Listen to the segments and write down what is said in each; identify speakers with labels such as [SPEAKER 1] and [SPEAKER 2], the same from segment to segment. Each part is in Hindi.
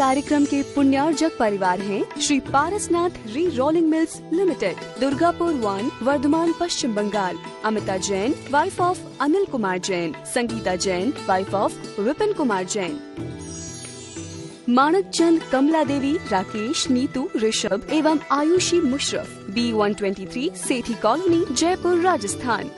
[SPEAKER 1] कार्यक्रम के पुण्यार्जक परिवार हैं Shri Parasnath re rolling mills limited, Durgapur 1, Bardhaman, Paschim Bangal. Amita Jain, wife of Anil Kumar Jain. Sangeeta Jain, wife of Vipin Kumar Jain. Manak Chand, Kamla Devi, Rakesh, Neetu, Rishabh एवं आयुषी मुशरफ, B123, सेठी कॉलोनी, जयपुर, राजस्थान।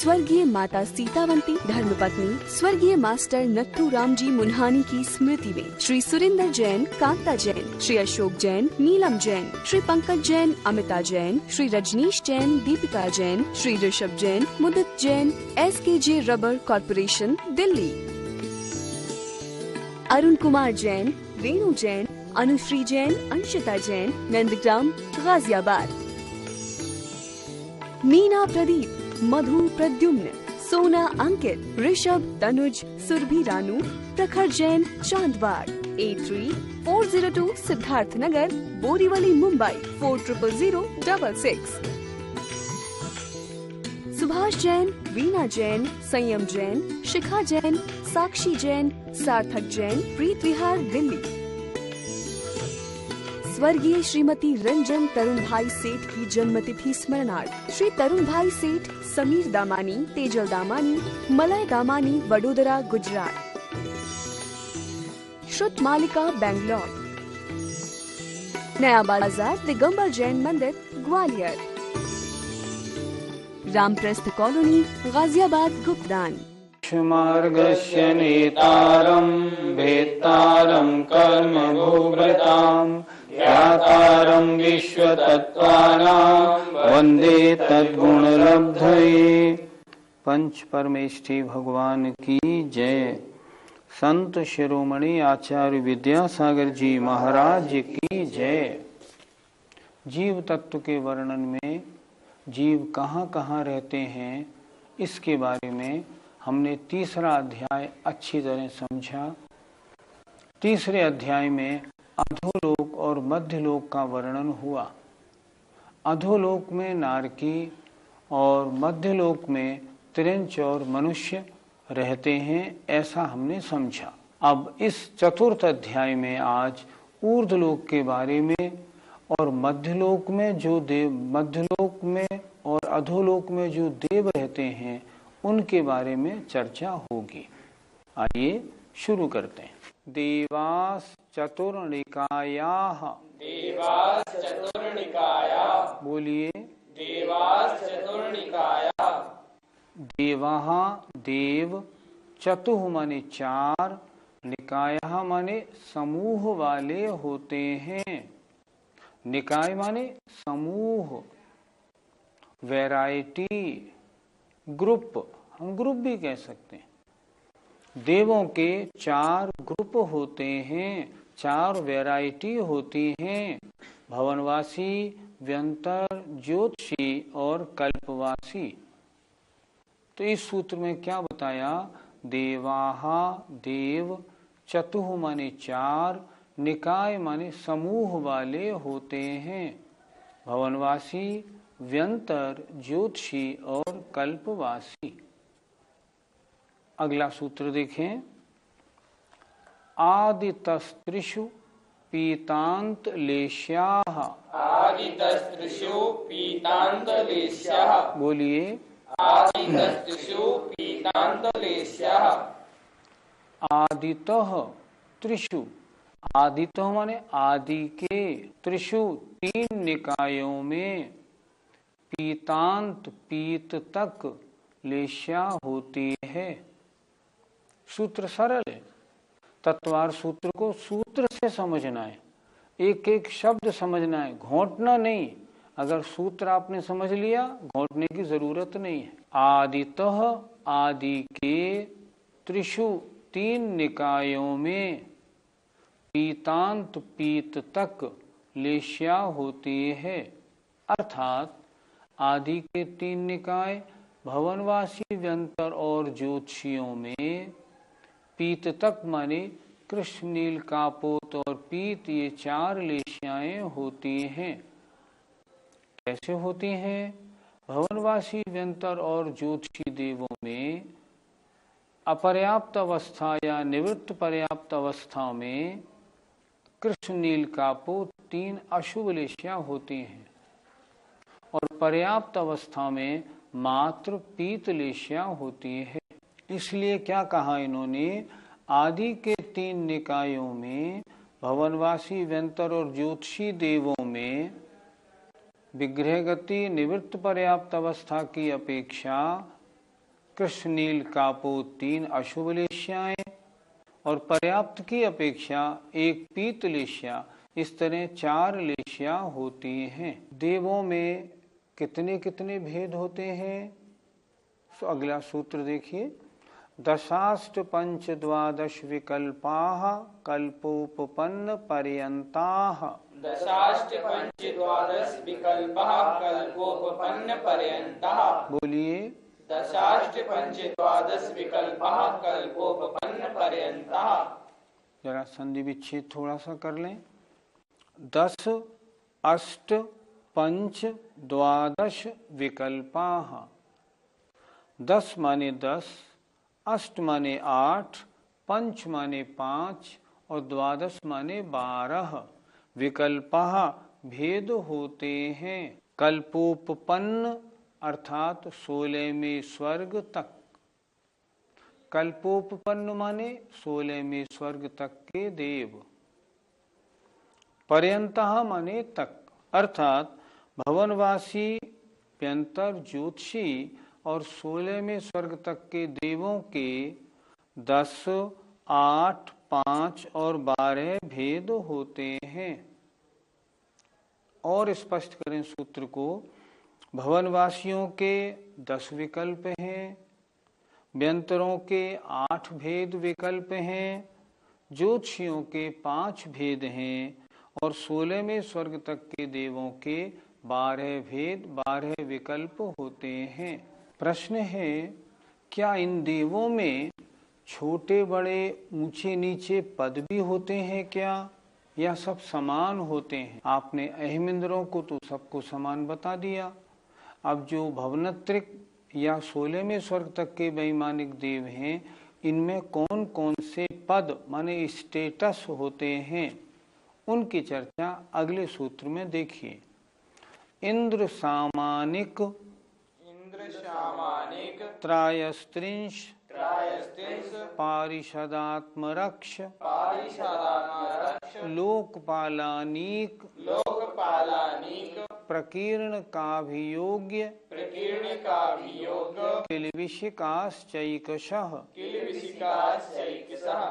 [SPEAKER 1] स्वर्गीय माता सीतावंती धर्मपत्नी स्वर्गीय मास्टर नत्थू राम जी मुन्हानी की स्मृति में Shri Surendra Jain, Kanta Jain, Shri Ashok Jain, Neelam Jain, Shri Pankaj Jain, Amita Jain, Shri Rajneesh Jain, Deepika Jain, Shri Rishabh Jain, Mudit Jain, SKJ rubber corporation, Delhi. Arun Kumar Jain, Renu Jain, Anushree Jain, Anshita Jain, Nandgram, Ghaziabad. Meena Pradeep, Madhu Pradyumn, Sona Ankit, Rishabh, Tanuj, Surabhi Ranu, प्रखर जैन, चांदबाग। 83-402 सिद्धार्थ नगर, बोरीवली, मुंबई 400066। सुभाष जैन, वीना जैन, संयम जैन, शिखा जैन, साक्षी जैन, सार्थक जैन, प्रीत विहार, दिल्ली। स्वर्गीय श्रीमती रंजन तरुण भाई सेठ की जन्मतिथि स्मरणार्थ श्री तरुण भाई सेठ, समीर दामानी, तेजल दामानी, मलय दामानी, वडोदरा, गुजरात। श्रुत मालिका, बैंगलोर। नया बाजार, दिगंबर जैन मंदिर, ग्वालियर। रामप्रस्थ कॉलोनी, गाजियाबाद, गुप्तान।
[SPEAKER 2] मार्गस्य नेतारं भेत्तारं कर्म भूभृतां ध्यातारं विश्वतत्त्वानां वन्दे तद्गुणलब्धये। पंच परमेष्ठी भगवान की जय। संत शिरोमणि आचार्य विद्यासागर जी महाराज की जय। जीव तत्व के वर्णन में जीव कहाँ कहाँ रहते हैं इसके बारे में हमने तीसरा अध्याय अच्छी तरह समझा। तीसरे अध्याय में अधोलोक और मध्यलोक का वर्णन हुआ। अधोलोक में नारकी और मध्यलोक में त्रिंच और मनुष्य रहते हैं, ऐसा हमने समझा। अब इस चतुर्थ अध्याय में आज ऊर्ध्वलोक के बारे में और मध्यलोक में जो देव, मध्यलोक में और अधोलोक में जो देव रहते हैं उनके बारे में चर्चा होगी। आइए शुरू करते हैं। देवास चतुर्निकायाः।
[SPEAKER 3] देवास चतुर्निकायाः।
[SPEAKER 2] बोलिए।
[SPEAKER 3] देवास चतुर्निकायाः।
[SPEAKER 2] देवाः देव, चतुः माने चार, निकायः माने समूह वाले होते हैं। निकाय माने समूह, वैरायटी, ग्रुप, हम ग्रुप भी कह सकते हैं। देवों के चार ग्रुप होते हैं, चार वैरायटी होती हैं। भवनवासी, व्यंतर, ज्योतिषी और कल्पवासी। तो इस सूत्र में क्या बताया? देवाः देव, चतुः माने चार, निकाय माने समूह वाले होते हैं। भवनवासी, व्यंतर, ज्योतिषी और कल्पवासी। अगला सूत्र देखें। आदितस्त्रिषु पीतांत लेश्याः।
[SPEAKER 3] आदितस्त्रिषु पीतांत लेश्याः।
[SPEAKER 2] बोलिए।
[SPEAKER 3] आदितस्त्रिषु पीतांत लेश्याः।
[SPEAKER 2] आदितः त्रिषु, आदितः माने आदि के, त्रिषु तीन निकायों में, पीतांत पीत तक लेश्या होती है। सूत्र सरल है। तत्वार सूत्र को सूत्र से समझना है, एक एक शब्द समझना है, घोंटना नहीं। अगर सूत्र आपने समझ लिया, घोंटने की जरूरत नहीं है। आदितः आदि के, त्रिषु तीन निकायों में, पीतांत पीत तक लेश्या होती है। अर्थात आदि के तीन निकाय भवनवासी, व्यंतर और ज्योतिषियों में, पीत तक माने कृष्ण, नील, कापोत और पीत, ये चार लेश्याएं होती हैं। कैसे होती हैं? भवनवासी, व्यंतर और ज्योतिषी देवों में अपर्याप्त अवस्था या निवृत्त पर्याप्त अवस्था में कृष्ण नील कापोत 3 अशुभ लेशियां होती हैं और पर्याप्त अवस्था में मात्र पीत लेशियां होती है। इसलिए क्या कहा इन्होंने, आदि के 3 निकायों में भवनवासी व्यंतर और ज्योतिषी देवों में विग्रह गति निवृत्त पर्याप्त अवस्था की अपेक्षा कृष्ण नील कापोत 3 अशुभ लेशियाएं और पर्याप्त की अपेक्षा 1 पीत लेशिया, इस तरह 4 लेशिया होती हैं। देवों में कितने कितने भेद होते हैं, तो अगला सूत्र देखिए, दशाष्ट पंच द्वादश विकल्पाः कल्पोपपन्न पर्यन्ताः।
[SPEAKER 3] दशाष्ट पंच द्वादश विकल्पः कल्पोपपन्न पर्यन्तः।
[SPEAKER 2] बोलिए,
[SPEAKER 3] दशाष्ट पंच द्वादश विकल्पः कल्पोपपन्न पर्यन्तः।
[SPEAKER 2] जरा संधि विच्छेद थोड़ा सा कर लें। 10 अष्ट पंच द्वादश विकल्पाः। 10 माने 10, अष्ट माने 8, पंच माने 5 और द्वादश माने 12 विकल्पाः भेद होते हैं। कल्पोपपन्न अर्थात 16वें स्वर्ग तक। कल्पोपपन्न माने 16वें स्वर्ग तक के देव। पर्यंतः माने तक, अर्थात भवनवासी व्यंतर ज्योतिषी और 16वें स्वर्ग तक के देवों के 10, 8, 5 और 12 भेद होते हैं। और स्पष्ट करें सूत्र को, भवनवासियों के 10 विकल्प हैं, व्यंतरों के 8 भेद विकल्प हैं, ज्योतिषियों के 5 भेद हैं और 16वें स्वर्ग तक के देवों के 12 भेद 12 विकल्प होते हैं। प्रश्न है, क्या इन देवों में छोटे बड़े ऊंचे नीचे पद भी होते हैं क्या, या सब समान होते हैं? आपने अहिमिंद्रों को तो सबको समान बता दिया। अब जो भवनत्रिक या 16वें स्वर्ग तक के वैमानिक देव हैं, इनमें कौन कौन से पद माने स्टेटस होते हैं, उनकी चर्चा अगले सूत्र में देखिए। इंद्र सामानिक त्रायस्त्रिंश पारिषदात्मरक्ष लोकपालानीक प्रकीर्ण काभियोग्य किलविशिकाश्चैकशः।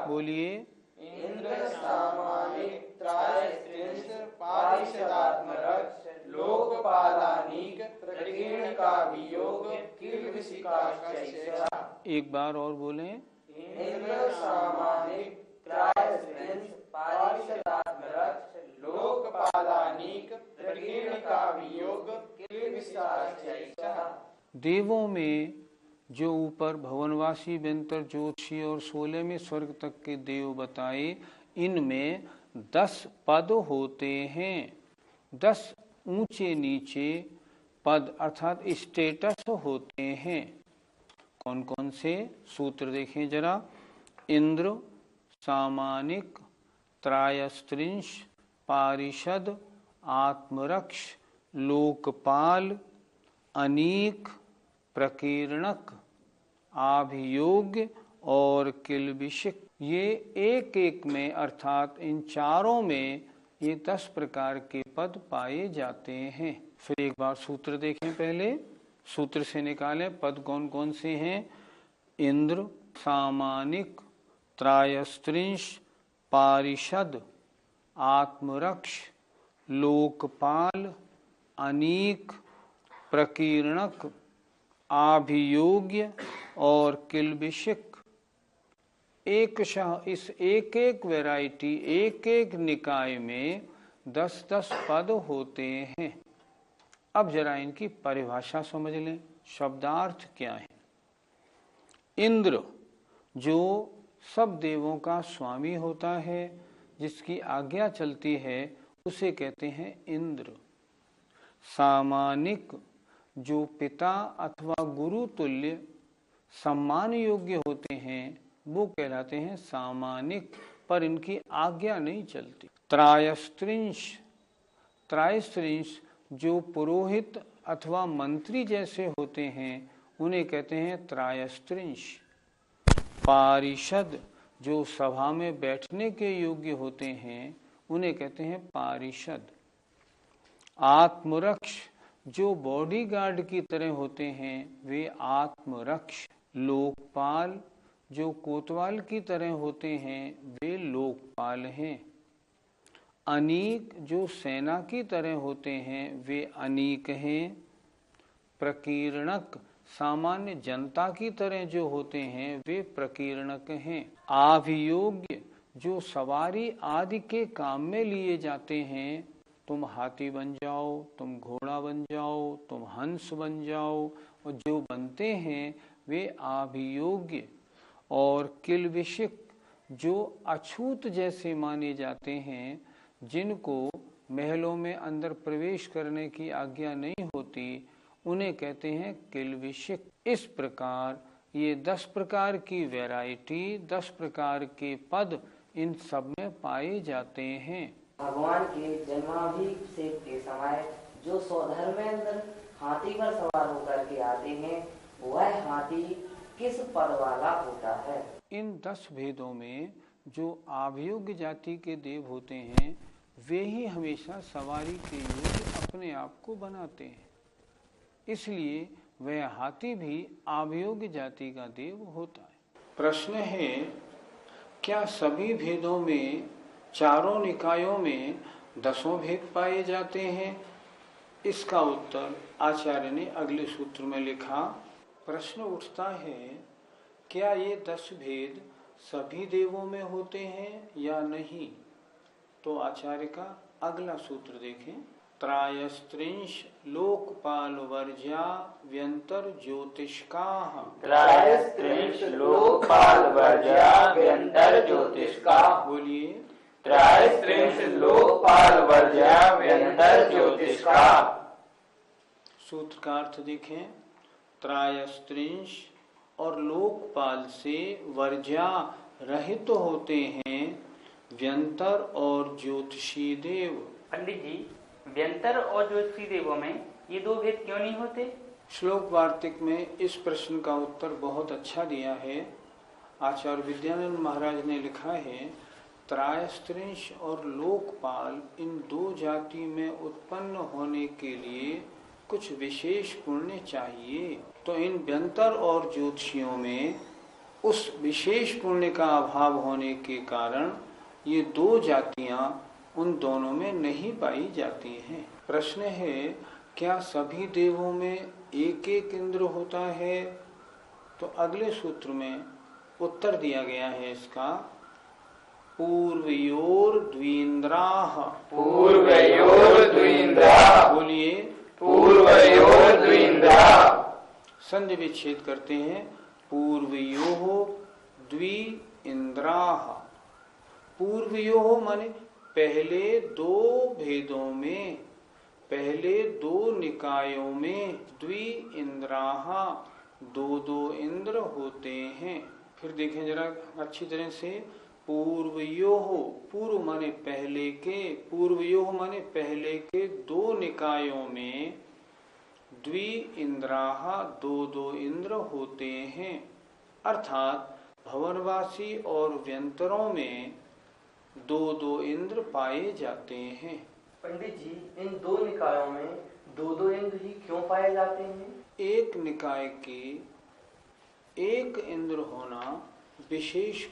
[SPEAKER 2] बोलिए,
[SPEAKER 3] इंद्र सामानिक त्रायस्त्रिंश पारिषदात्मरक्ष लोकपालानीक प्रकीर्ण काभियोग किलविशिकाश्चैकशः।
[SPEAKER 2] एक बार और बोलें।
[SPEAKER 3] इंद्र सामानिक त्रायस्त्रिंश पारिषदात्मरक्ष लोकपालानीक प्रकीर्ण काभियोग किलविशिकाश्चैकशः।
[SPEAKER 2] देवों में जो ऊपर भवनवासी व्यंतर ज्योतिषी और 16वें स्वर्ग तक के देव बताए, इनमें 10 पद होते हैं। 10 ऊंचे नीचे पद अर्थात स्टेटस होते हैं। कौन कौन से? सूत्र देखें जरा। इंद्र सामानिक त्रायस्त्रिंश पारिषद आत्मरक्ष लोकपाल अनीक प्रकीर्णक आभियोग्य और किलबिशिक। ये एक एक में अर्थात इन चारों में ये 10 प्रकार के पद पाए जाते हैं। फिर एक बार सूत्र देखें। पहले सूत्र से निकालें पद कौन कौन से हैं। इंद्र सामानिक त्रायस्त्रिंश पारिषद आत्मरक्ष लोकपाल अनीक प्रकीर्णक आभियोग्य और किलबिशिक। एकशः इस एक एक वैरायटी एक एक निकाय में 10-10 पद होते हैं। अब जरा इनकी परिभाषा समझ लें, शब्दार्थ क्या है। इंद्र जो सब देवों का स्वामी होता है, जिसकी आज्ञा चलती है, उसे कहते हैं इंद्र। सामानिक जो पिता अथवा गुरु तुल्य सम्मान योग्य होते हैं वो कहलाते हैं सामानिक, पर इनकी आज्ञा नहीं चलती। त्रायस्त्रिंश जो पुरोहित अथवा मंत्री जैसे होते हैं उन्हें कहते हैं त्रायस्त्रिंश। पारिषद जो सभा में बैठने के योग्य होते हैं उन्हें कहते हैं पारिषद। आत्मरक्ष जो बॉडीगार्ड की तरह होते हैं वे आत्मरक्ष। लोकपाल जो कोतवाल की तरह होते हैं वे लोकपाल हैं। अनीक जो सेना की तरह होते हैं वे अनीक हैं। प्रकीर्णक सामान्य जनता की तरह जो होते हैं वे प्रकीर्णक हैं। आभियोग्य जो सवारी आदि के काम में लिए जाते हैं, तुम हाथी बन जाओ, तुम घोड़ा बन जाओ, तुम हंस बन जाओ, और जो बनते हैं वे आभियोग्य। और किलविशिक जो अछूत जैसे माने जाते हैं, जिनको महलों में अंदर प्रवेश करने की आज्ञा नहीं होती, उन्हें कहते हैं किलविशिक। इस प्रकार ये 10 प्रकार की वैरायटी, 10 प्रकार के पद इन सब में पाए जाते हैं।
[SPEAKER 4] भगवान के जन्माभिषेक के समय जो स्वधर्म में अंदर हाथी पर सवार होकर के आते हैं, वह हाथी किस पद वाला होता है?
[SPEAKER 2] इन 10 भेदों में जो आभियोग्य जाति के देव होते हैं वे ही हमेशा सवारी के योग्य अपने आप को बनाते हैं, इसलिए वह हाथी भी आभियोग्य जाति का देव होता है। प्रश्न है, क्या सभी भेदों में, चारों निकायों में 10 भेद पाए जाते हैं? इसका उत्तर आचार्य ने अगले सूत्र में लिखा। प्रश्न उठता है, क्या ये 10 भेद सभी देवों में होते हैं या नहीं? तो आचार्य का अगला सूत्र देखें। त्रायस्त्रिंश लोकपाल वर्ज्या व्यंतर ज्योतिष्काः।
[SPEAKER 3] त्रायस्त्रिंश लोकपाल वर्ज्या व्यंतर ज्योतिष्काः।
[SPEAKER 2] बोलिए।
[SPEAKER 3] त्रायस्त्रिंश लोकपाल वर्ज्या व्यंतर ज्योतिष्काः।
[SPEAKER 2] सूत्र का अर्थ देखें। त्रायस्त्रिंश और लोकपाल से वर्ज्या रहित तो होते हैं व्यंतर और ज्योतिषी देव।
[SPEAKER 5] पंडित जी, व्यंतर और ज्योतिषी देवों में ये 2 भेद क्यों नहीं होते?
[SPEAKER 2] श्लोक वार्तिक में इस प्रश्न का उत्तर बहुत अच्छा दिया है। आचार्य विद्यानंद महाराज ने लिखा है, त्रायस्त्रिंश और लोकपाल इन 2 जाति में उत्पन्न होने के लिए कुछ विशेष पुण्य चाहिए। तो इन व्यंतर और ज्योतिषियों में उस विशेष पुण्य का अभाव होने के कारण ये 2 जातियां उन दोनों में नहीं पाई जाती हैं। प्रश्न है, क्या सभी देवों में एक एक इंद्र होता है? तो अगले सूत्र में उत्तर दिया गया है इसका। पूर्वयोर द्विन्द्राः।
[SPEAKER 3] पूर्वयोर द्विन्द्राः।
[SPEAKER 2] बोलिए।
[SPEAKER 3] पूर्वयोर द्विन्द्राः।
[SPEAKER 2] संधि विच्छेद करते हैं। पूर्वयोः द्विन्द्राः। पूर्वयोः माने पहले 2 भेदों में, पहले 2 निकायों में द्विन्द्राः 2 इंद्र होते हैं। फिर देखें जरा अच्छी तरह से। पूर्वयोः, पूर्व माने पहले के, पूर्वयोः माने पहले के 2 निकायों में द्विन्द्राः 2 इंद्र होते हैं। अर्थात भवनवासी और व्यंतरों में 2 इंद्र पाए जाते हैं।
[SPEAKER 4] पंडित जी, इन 2 निकायों में 2 इंद्र ही क्यों पाए जाते हैं?
[SPEAKER 2] एक निकाय के एक इंद्र होना विशेष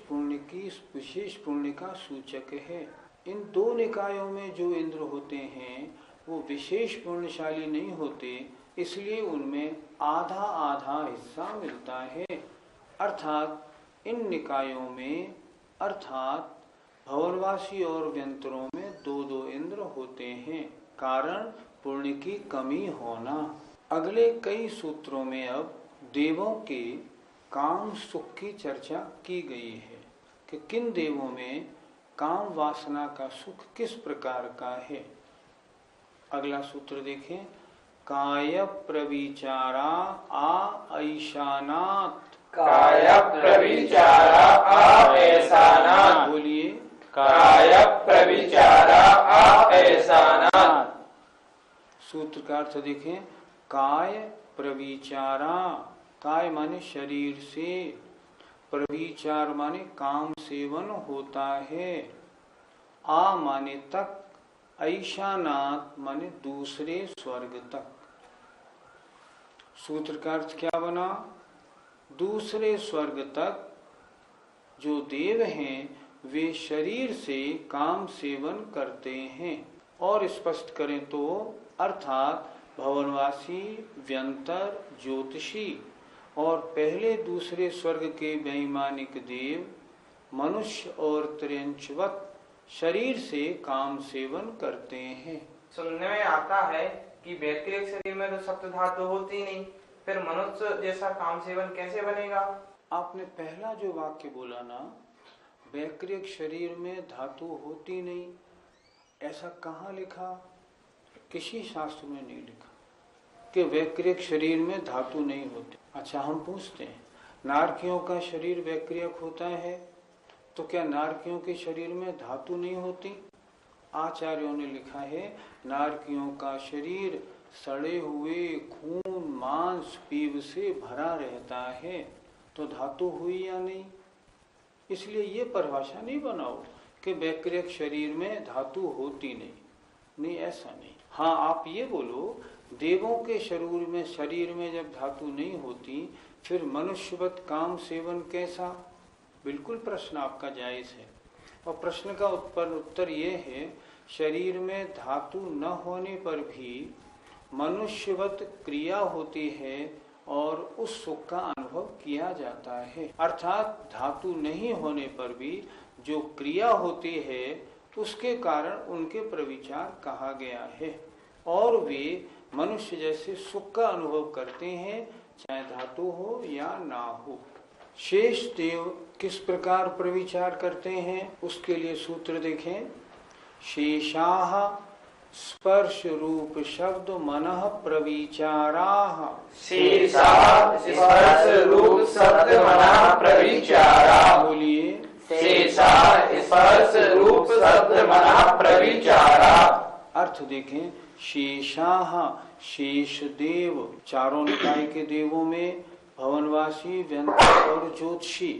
[SPEAKER 2] पुण्य का सूचक है। इन 2 निकायों में जो इंद्र होते हैं वो विशेष पुण्यशाली नहीं होते, इसलिए उनमें आधा आधा हिस्सा मिलता है। अर्थात इन निकायों में, अर्थात भवनवासी और व्यंतरों में 2 इंद्र होते हैं। कारण पुण्य की कमी होना। अगले कई सूत्रों में अब देवों के काम सुख की चर्चा की गई है कि किन देवों में काम वासना का सुख किस प्रकार का है। अगला सूत्र देखें। काय प्रविचारा आ ऐशानात्
[SPEAKER 3] काय प्रविचारा अपैसानात्।
[SPEAKER 2] बोलिए,
[SPEAKER 3] काय प्रविचारा अपैसानात्।
[SPEAKER 2] सूत्र का अर्थ देखें, काय प्रविचारा, काय माने शरीर से, प्रविचार माने काम सेवन होता है, आ माने तक, ऐशानात माने दूसरे स्वर्ग तक। सूत्र का अर्थ क्या बना? दूसरे स्वर्ग तक जो देव हैं वे शरीर से काम सेवन करते हैं। और स्पष्ट करें तो अर्थात भवनवासी, व्यंतर, ज्योतिषी और पहले दूसरे स्वर्ग के वैमानिक देव मनुष्य और त्र्यंचवत शरीर से काम सेवन करते हैं।
[SPEAKER 6] सुनने में आता है कि वैक्रिक शरीर में तो सप्त धातु होती नहीं, फिर मनुष्य जैसा काम सेवन कैसे बनेगा?
[SPEAKER 2] आपने पहला जो वाक्य बोला ना, वैक्रिक शरीर में धातु होती नहीं, ऐसा कहाँ लिखा? किसी शास्त्र में नहीं लिखा कि वैक्रिक शरीर में धातु नहीं होती। अच्छा, हम पूछते हैं, नारकियों का शरीर वैक्रियक होता है तो क्या नारकियों के शरीर में धातु नहीं होती? आचार्यों ने लिखा है, नारकियों का शरीर सड़े हुए खून, मांस, पीव से भरा रहता है, तो धातु हुई या नहीं? इसलिए ये परिभाषा नहीं बनाओ कि वैक्रियक शरीर में धातु होती नहीं, ऐसा नहीं। हाँ, आप ये बोलो, देवों के शरीर में जब धातु नहीं होती, फिर मनुष्यवत काम सेवन कैसा? बिल्कुल प्रश्न आपका जायज है। और प्रश्न का उत्तर ये है, शरीर में धातु न होने पर भी मनुष्यवत क्रिया होती है और उस सुख का अनुभव किया जाता है। अर्थात धातु नहीं होने पर भी जो क्रिया होती है उसके कारण उनके प्रविचार कहा गया है, और वे मनुष्य जैसे सुख का अनुभव करते हैं, चाहे धातु हो या ना हो। शेष देव किस प्रकार प्रविचार करते हैं उसके लिए सूत्र देखें। शेषाः स्पर्श रूप शब्द मनः प्रविचाराः।
[SPEAKER 3] शेषाः स्पर्श रूप शब्द मनः प्रविचाराः।
[SPEAKER 2] बोलिए,
[SPEAKER 3] शेषाः स्पर्श रूप शब्द मनः प्रविचाराः।
[SPEAKER 2] अर्थ देखें, शेषाः शेष देव, चारों निकाय के देवों में भवनवासी, व्यंतर और ज्योतिषी,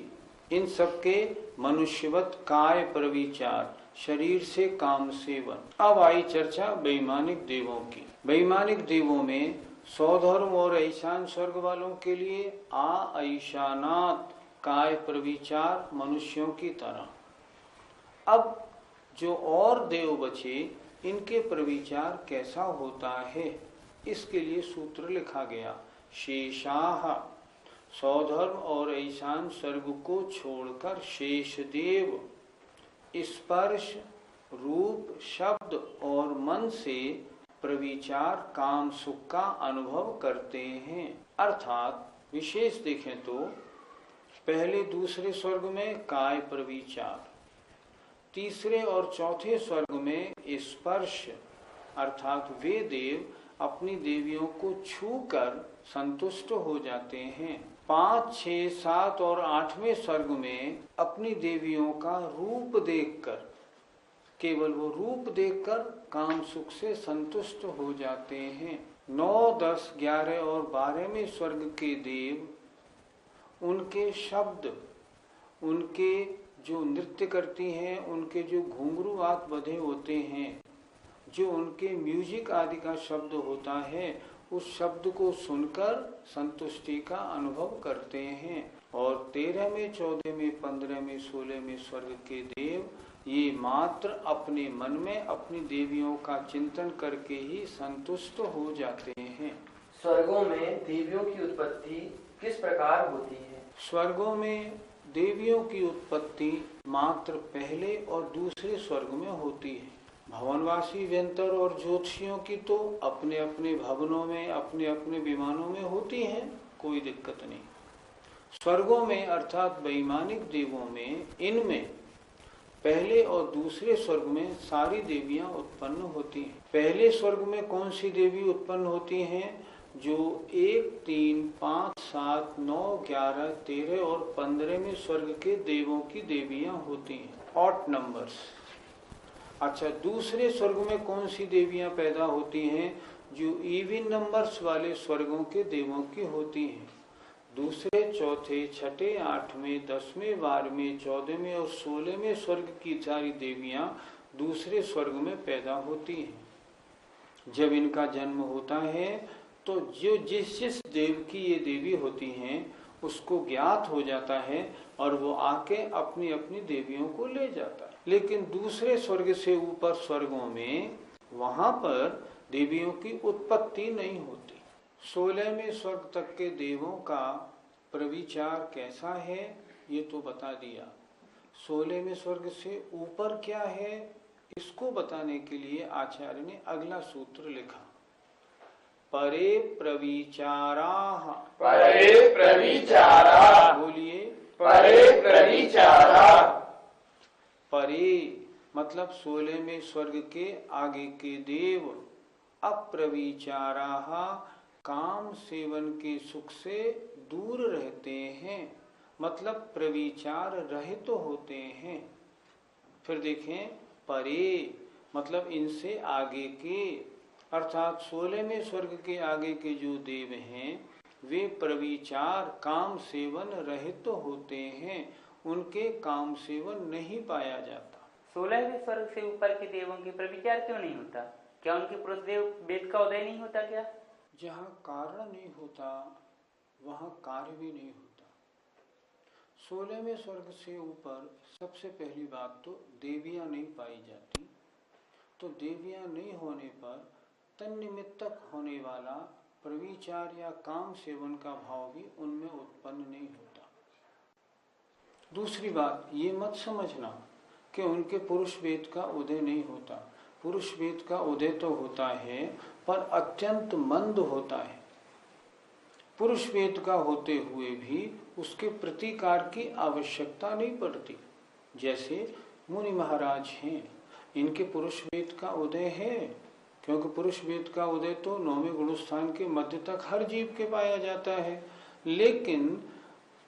[SPEAKER 2] इन सबके मनुष्यवत काय प्रविचार, शरीर से काम सेवन। अब आई चर्चा वैमानिक देवों की। वैमानिक देवों में सौधर्म और ऐशान स्वर्ग वालों के लिए ऐशानात काय प्रविचार मनुष्यों की तरह। अब जो और देव बचे, इनके प्रविचार कैसा होता है, इसके लिए सूत्र लिखा गया। शेषाः, सौधर्म और ऐशान स्वर्ग को छोड़कर शेष देव स्पर्श रूप शब्द और मन से प्रविचार काम सुख का अनुभव करते हैं। अर्थात विशेष देखें तो पहले दूसरे स्वर्ग में काय प्रविचार, तीसरे और चौथे स्वर्ग में स्पर्श, अर्थात वे देव अपनी देवियों को छूकर संतुष्ट हो जाते हैं। 5, 6, 7 और 8वें स्वर्ग में अपनी देवियों का रूप देखकर, केवल वो रूप देखकर काम सुख से संतुष्ट हो जाते हैं। 9, 10, 11 और 12वें स्वर्ग के देव, उनके शब्द, उनके जो नृत्य करती हैं, उनके जो घुंघरू आत बधे होते हैं, जो उनके म्यूजिक आदि का शब्द होता है, उस शब्द को सुनकर संतुष्टि का अनुभव करते हैं। और 13वें, 14वें, 15वें, 16वें स्वर्ग के देव ये मात्र अपने मन में अपनी देवियों का चिंतन करके ही संतुष्ट हो जाते हैं।
[SPEAKER 7] स्वर्गों में देवियों की उत्पत्ति किस प्रकार होती है?
[SPEAKER 2] स्वर्गों में देवियों की उत्पत्ति मात्र पहले और दूसरे स्वर्ग में होती है। भवनवासी, व्यंतर और ज्योतिषियों की तो अपने अपने भवनों में, अपने अपने विमानों में होती हैं, कोई दिक्कत नहीं। स्वर्गों में अर्थात वैमानिक देवों में, इनमें पहले और दूसरे स्वर्ग में सारी देवियां उत्पन्न होती हैं। पहले स्वर्ग में कौन सी देवी उत्पन्न होती हैं? जो 1, 3, 5, 7, 9, 11, 13 और 15 में स्वर्ग के देवों की देवियां होती हैं, ऑड नंबर्स। अच्छा, दूसरे स्वर्ग में कौन सी देवियां पैदा होती हैं? जो इवन नंबर्स वाले स्वर्गों के देवों की होती हैं। दूसरे, चौथे, छठे, 8वें, 10वें, 12वें, 14वें और 16वें स्वर्ग की सारी देवियां दूसरे स्वर्ग में पैदा होती हैं। जब इनका जन्म होता है तो जो जिस देव की ये देवी होती हैं उसको ज्ञात हो जाता है और वो आके अपनी अपनी देवियों को ले जाता है। लेकिन दूसरे स्वर्ग से ऊपर स्वर्गों में वहां पर देवियों की उत्पत्ति नहीं होती। 16वें स्वर्ग तक के देवों का प्रविचार कैसा है ये तो बता दिया। 16वें स्वर्ग से ऊपर क्या है इसको बताने के लिए आचार्य ने अगला सूत्र लिखा, परे प्रविचाराः।
[SPEAKER 3] परे प्रविचाराः।
[SPEAKER 2] बोलिए,
[SPEAKER 3] परे प्रविचाराः।
[SPEAKER 2] परे मतलब 16वें स्वर्ग के आगे के देव, अप्रविचाराः काम सेवन के सुख से दूर रहते हैं, मतलब प्रविचार रहित तो होते हैं। फिर देखें, परे मतलब इनसे आगे के, अर्थात 16वें स्वर्ग के आगे के जो देव हैं वे प्रविचार काम सेवन रहित तो होते हैं, उनके काम सेवन नहीं पाया जाता।
[SPEAKER 5] 16वें स्वर्ग से ऊपर के देवों के प्रविचार क्यों नहीं होता? क्या उनके पुरुष देव वेद का उदय नहीं होता क्या?
[SPEAKER 2] जहाँ कारण नहीं होता वहाँ कार्य भी नहीं होता। 16वें स्वर्ग से ऊपर सबसे पहली बात तो देवियां नहीं पाई जाती, तो देवियां नहीं होने पर तन्निमित्तक होने वाला प्रविचार या काम सेवन का भाव भी उनमें उत्पन्न नहीं होता। दूसरी बात ये मत समझना कि उनके पुरुष वेद का उदय नहीं होता। पुरुष वेद का उदय तो होता है पर अत्यंत मंद होता है। पुरुष वेद का होते हुए भी उसके प्रतिकार की आवश्यकता नहीं पड़ती। जैसे मुनि महाराज हैं, इनके पुरुष वेद का उदय है, क्योंकि पुरुष वेद का उदय तो 9वें गुणस्थान के मध्य तक हर जीव के पाया जाता है। लेकिन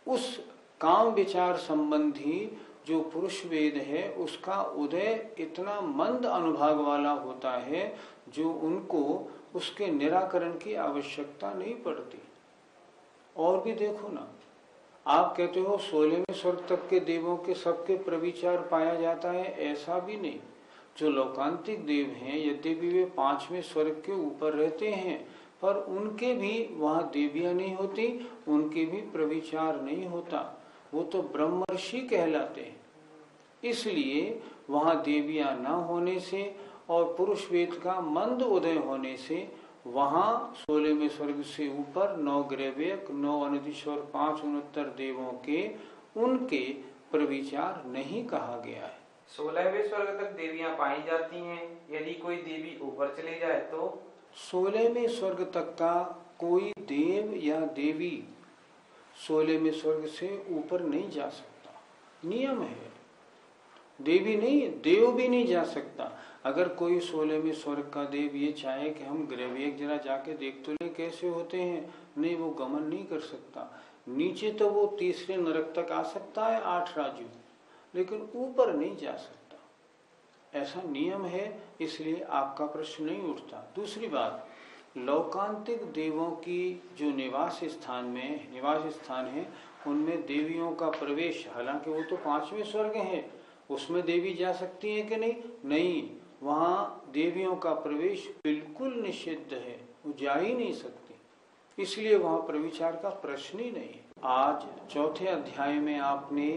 [SPEAKER 2] उस काम विचार संबंधी जो पुरुष वेद है उसका उदय इतना मंद अनुभाग वाला होता है जो उनको उसके निराकरण की आवश्यकता नहीं पड़ती। और भी देखो ना, आप कहते हो 16वें स्वर्ग तक के देवों के सबके प्रविचार पाया जाता है, ऐसा भी नहीं। जो लौकांतिक देव हैं यद्यपि वे 5वें स्वर्ग के ऊपर रहते हैं पर उनके भी वहां देवियां नहीं होती, उनके भी प्रविचार नहीं होता, वो तो ब्रह्मर्षि कहलाते हैं। इसलिए वहां देवियां न होने से और पुरुष वेद का मंद उदय होने से वहां 16वें स्वर्ग से ऊपर 9 ग्रैव्यक, 9 अनदिश और 5 उनहत्तर देवों के उनके प्रविचार नहीं कहा गया है।
[SPEAKER 6] 16वें स्वर्ग तक देवियां पाई जाती हैं, यदि कोई देवी ऊपर चली जाए तो
[SPEAKER 2] 16वें स्वर्ग तक का कोई देव या देवी 16वें स्वर्ग से ऊपर नहीं जा सकता, नियम है। देवी नहीं, देव भी नहीं जा सकता। अगर कोई 16वें स्वर्ग का देव ये चाहे कि हम ग्रैव्यक जरा जाके देख तो ले कैसे होते हैं, नहीं, वो गमन नहीं कर सकता। नीचे तो वो तीसरे नरक तक आ सकता है, 8 राज्यों, लेकिन ऊपर नहीं जा सकता। ऐसा नियम है, इसलिए आपका प्रश्न नहीं उठता। दूसरी बात, लौकांतिक देवों की जो निवास स्थान है उनमें देवियों का प्रवेश, हालांकि वो तो 5वें स्वर्ग है, उसमें देवी जा सकती है कि नहीं? नहीं, वहां देवियों का प्रवेश बिल्कुल निषिद्ध है, वो जा ही नहीं सकती, इसलिए वहां प्रविचार का प्रश्न ही नहीं है। आज 4थे अध्याय में आपने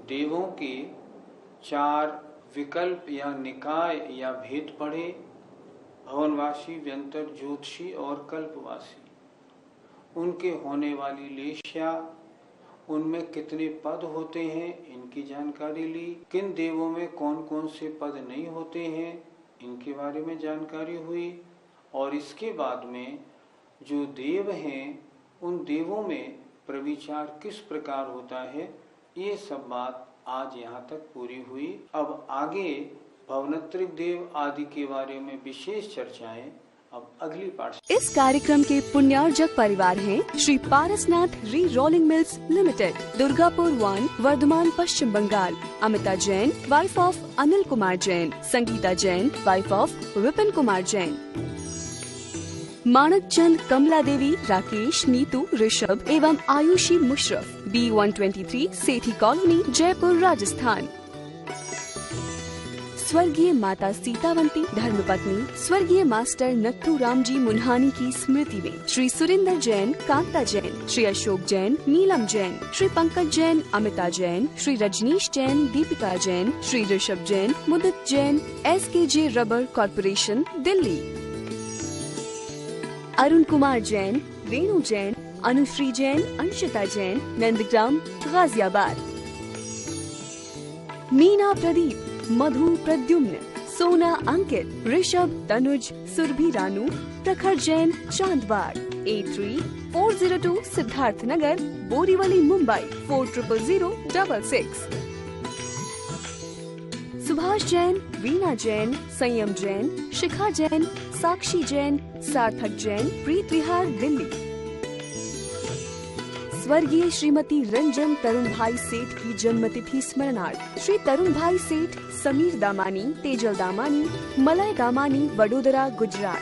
[SPEAKER 2] देवों के 4 विकल्प या निकाय या भेद पढ़े, भवनवासी, व्यंतर, ज्योतिषी और कल्पवासी। उनके होने वाली लेश्या, उनमें कितने पद होते हैं इनकी जानकारी ली। किन देवों में कौन कौन से पद नहीं होते हैं इनके बारे में जानकारी हुई। और इसके बाद में जो देव हैं उन देवों में प्रविचार किस प्रकार होता है, ये सब बात आज यहाँ तक पूरी हुई। अब आगे भवनत्रिक देव आदि के बारे में विशेष चर्चाएं अब अगली पाठ।
[SPEAKER 1] इस कार्यक्रम के पुण्यार्जक परिवार हैं Shri Parasnath re rolling mills limited, Durgapur 1, Bardhaman, Paschim Bangal. Amita Jain, wife of Anil Kumar Jain. Sangeeta Jain, wife of Vipin Kumar Jain. Manak Chand, Kamla Devi, Rakesh, Neetu, Rishabh एवं आयुषी मुशरफ, B123 सेठी कॉलोनी, जयपुर, राजस्थान। स्वर्गीय माता सीतावंती धर्मपत्नी स्वर्गीय मास्टर नत्थू राम जी मुन्हानी की स्मृति में Shri Surinder Jain, Kanta Jain, Shri Ashok Jain, Neelam Jain, Shri Pankaj Jain, Amita Jain, Shri Rajneesh Jain, Deepika Jain, Shri Rishabh Jain, Mudit Jain, SKJ rubber corporation, Delhi. Arun Kumar Jain, Renu Jain, Anushree Jain, Anshita Jain, Nandgram, Ghaziabad. Meena Pradeep, Madhu Pradyumn, Sona Ankit, Rishabh, Tanuj, Surabhi Ranu, प्रखर जैन, चांदबाग। 83-402 सिद्धार्थ नगर, बोरीवली, मुंबई 400066। सुभाष जैन, वीना जैन, संयम जैन, शिखा जैन, साक्षी जैन, सार्थक जैन, प्रीत विहार, दिल्ली। स्वर्गीय श्रीमती रंजन तरुण भाई सेठ की जन्मतिथि स्मरणार्थ श्री तरुण भाई सेठ, समीर दामानी, तेजल दामानी, मलय दामानी, वडोदरा, गुजरात।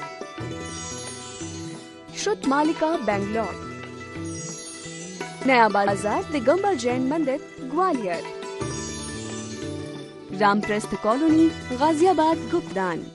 [SPEAKER 1] श्रुत मालिका, बैंगलोर। नया बाजार, दिगंबर जैन मंदिर, ग्वालियर। रामप्रस्थ कॉलोनी, गाजियाबाद, गुप्तदान।